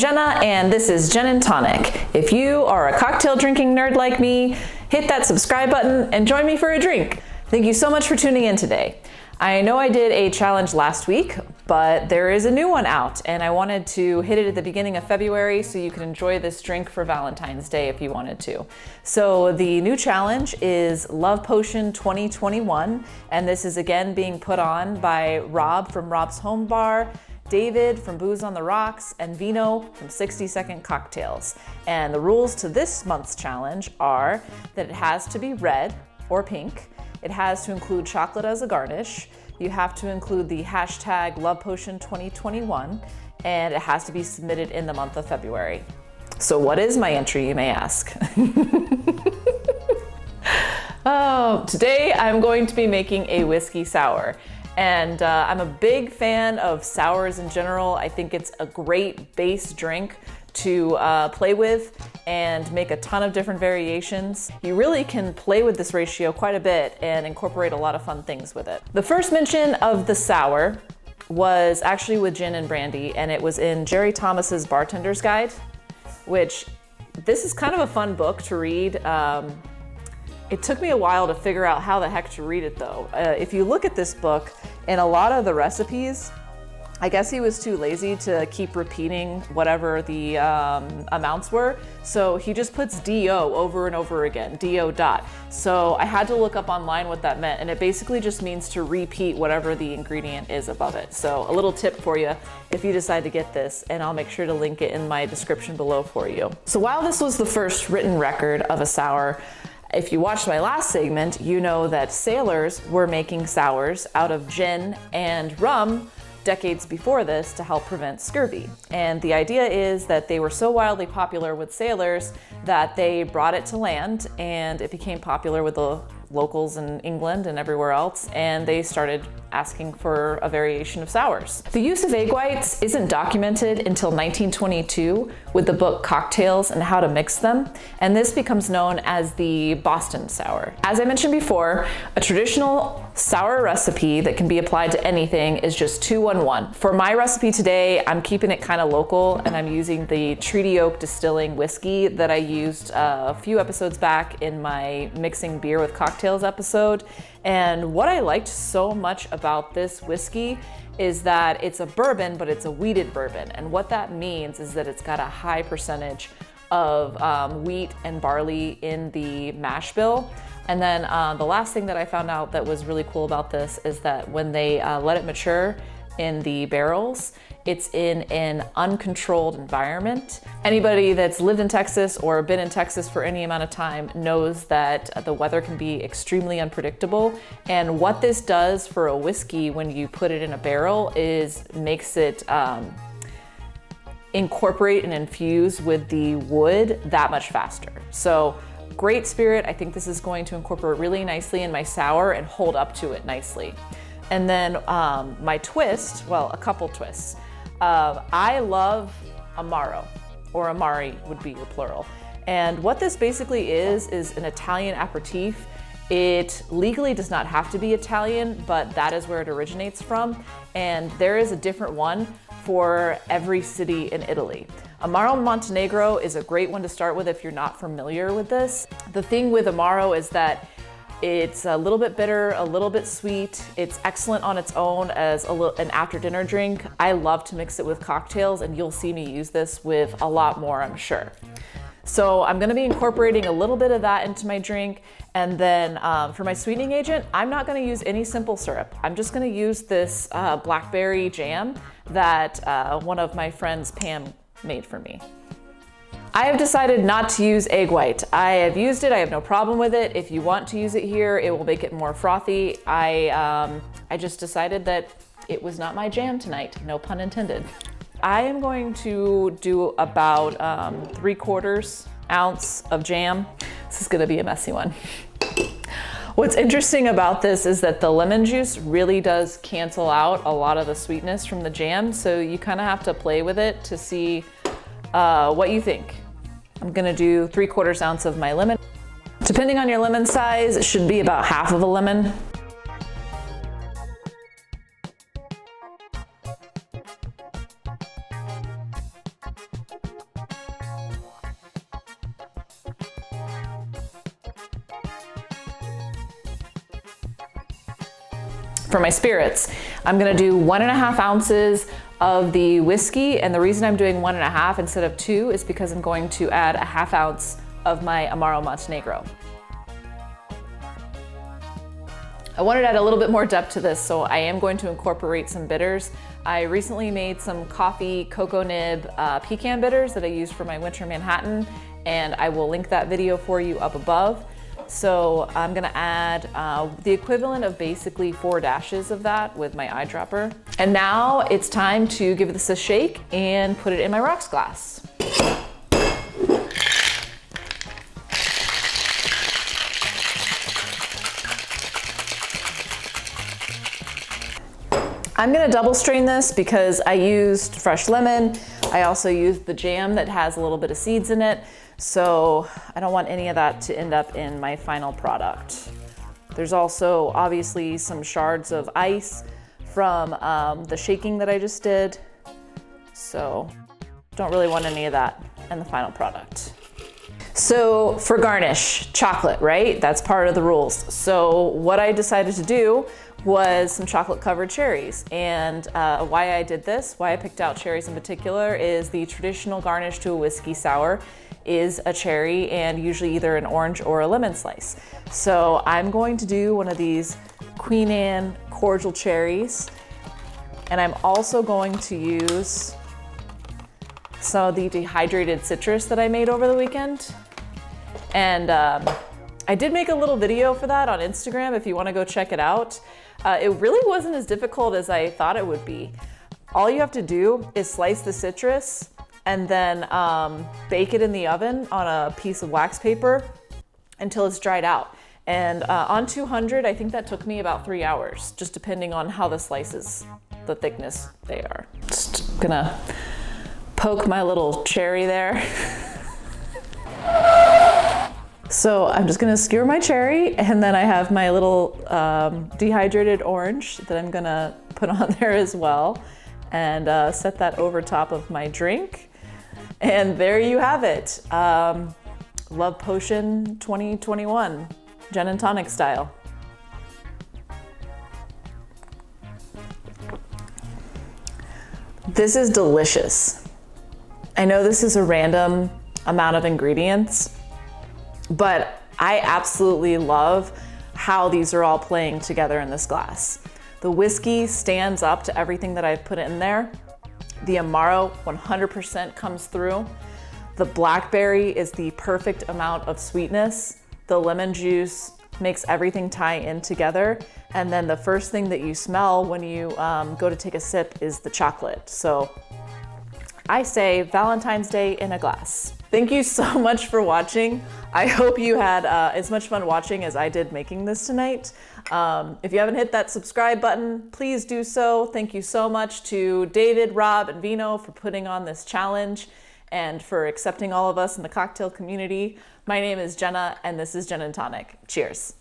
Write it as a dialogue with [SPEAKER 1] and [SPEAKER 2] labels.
[SPEAKER 1] Jenna, and this is Jen and Tonic. If you are a cocktail drinking nerd like me, hit that subscribe button and join me for a drink. Thank you so much for tuning in today. I know I did a challenge last week, but there is a new one out, and I wanted to hit it at the beginning of February so you can enjoy this drink for Valentine's Day if you wanted to. So the new challenge is Love Potion 2021, and this is again being put on by Rob from Rob's Home Bar, David from Booze on the Rocks, and Vino from 60 Second Cocktails. And the rules to this month's challenge are that it has to be red or pink. It has to include chocolate as a garnish. You have to include the hashtag Love Potion 2021, and it has to be submitted in the month of February. So what is my entry, you may ask? Oh, today I'm going to be making a whiskey sour. And I'm a big fan of sours in general. I think it's a great base drink to play with and make a ton of different variations. You really can play with this ratio quite a bit and incorporate a lot of fun things with it. The first mention of the sour was actually with gin and brandy, and it was in Jerry Thomas's Bartender's Guide, which this is kind of a fun book to read. It took me a while to figure out how the heck to read it though. If you look at this book, in a lot of the recipes, I guess he was too lazy to keep repeating whatever the amounts were. So he just puts DO over and over again, DO dot. So I had to look up online what that meant, and it basically just means to repeat whatever the ingredient is above it. So a little tip for you if you decide to get this, and I'll make sure to link it in my description below for you. So while this was the first written record of a sour, if you watched my last segment, you know that sailors were making sours out of gin and rum decades before this to help prevent scurvy. And the idea is that they were so wildly popular with sailors that they brought it to land, and it became popular with the locals in England and everywhere else, and they started asking for a variation of sours. The use of egg whites isn't documented until 1922 with the book Cocktails and How to Mix Them, and this becomes known as the Boston sour. As I mentioned before, a traditional sour recipe that can be applied to anything is just 2-1-1. For my recipe today, I'm keeping it kind of local, and I'm using the Treaty Oak Distilling whiskey that I used a few episodes back in my Mixing Beer with Cocktails episode. And what I liked so much about this whiskey is that it's a bourbon, but it's a wheated bourbon. And what that means is that it's got a high percentage of wheat and barley in the mash bill. And then the last thing that I found out that was really cool about this is that when they let it mature in the barrels, it's in an uncontrolled environment. Anybody that's lived in Texas or been in Texas for any amount of time knows that the weather can be extremely unpredictable. And what this does for a whiskey when you put it in a barrel is makes it incorporate and infuse with the wood that much faster. So great spirit. I think this is going to incorporate really nicely in my sour and hold up to it nicely. And then my twist, well, a couple twists. I love Amaro, or Amari would be your plural. And what this basically is an Italian aperitif. It legally does not have to be Italian, but that is where it originates from. And there is a different one for every city in Italy. Amaro Montenegro is a great one to start with if you're not familiar with this. The thing with Amaro is that it's a little bit bitter, a little bit sweet. It's excellent on its own as an after dinner drink. I love to mix it with cocktails, and you'll see me use this with a lot more, I'm sure. So I'm gonna be incorporating a little bit of that into my drink. And then for my sweetening agent, I'm not gonna use any simple syrup. I'm just gonna use this Blackberry Jam that one of my friends, Pam, made for me. I have decided not to use egg white. I have used it, I have no problem with it. If you want to use it here, it will make it more frothy. I just decided that it was not my jam tonight, no pun intended. I am going to do about 3/4 ounce of jam. This is gonna be a messy one. What's interesting about this is that the lemon juice really does cancel out a lot of the sweetness from the jam, so you kind of have to play with it to see what you think. I'm gonna do 3/4 ounce of my lemon. Depending on your lemon size, it should be about half of a lemon. For my spirits, I'm gonna do 1.5 ounces of the whiskey, and the reason I'm doing 1.5 instead of 2 is because I'm going to add 1/2 ounce of my Amaro Montenegro. I wanted to add a little bit more depth to this, so I am going to incorporate some bitters. I recently made some coffee cocoa nib pecan bitters that I used for my winter Manhattan, and I will link that video for you up above. So I'm gonna add the equivalent of basically 4 dashes of that with my eyedropper. And now it's time to give this a shake and put it in my rocks glass. I'm gonna double strain this because I used fresh lemon. I also used the jam that has a little bit of seeds in it. So I don't want any of that to end up in my final product. There's also obviously some shards of ice from the shaking that I just did. So don't really want any of that in the final product. So for garnish, chocolate, right? That's part of the rules. So what I decided to do was some chocolate covered cherries. And why I did this, why I picked out cherries in particular, is the traditional garnish to a whiskey sour is a cherry and usually either an orange or a lemon slice. So I'm going to do one of these Queen Anne cordial cherries. And I'm also going to use some of the dehydrated citrus that I made over the weekend. And I did make a little video for that on Instagram if you want to go check it out. It really wasn't as difficult as I thought it would be. All you have to do is slice the citrus and then bake it in the oven on a piece of wax paper until it's dried out. And on 200, I think that took me about 3 hours, just depending on how the slices, the thickness they are. Just gonna poke my little cherry there. So I'm just gonna skewer my cherry, and then I have my little dehydrated orange that I'm gonna put on there as well, and set that over top of my drink. And there you have it. Love Potion 2021, gin and tonic style. This is delicious. I know this is a random amount of ingredients, but I absolutely love how these are all playing together in this glass. The whiskey stands up to everything that I've put in there. The Amaro 100% comes through. The blackberry is the perfect amount of sweetness. The lemon juice makes everything tie in together. And then the first thing that you smell when you go to take a sip is the chocolate. So I say Valentine's Day in a glass. Thank you so much for watching. I hope you had as much fun watching as I did making this tonight. If you haven't hit that subscribe button, please do so. Thank you so much to David, Rob, and Vino for putting on this challenge and for accepting all of us in the cocktail community. My name is Jenna, and this is Gin and Tonic. Cheers.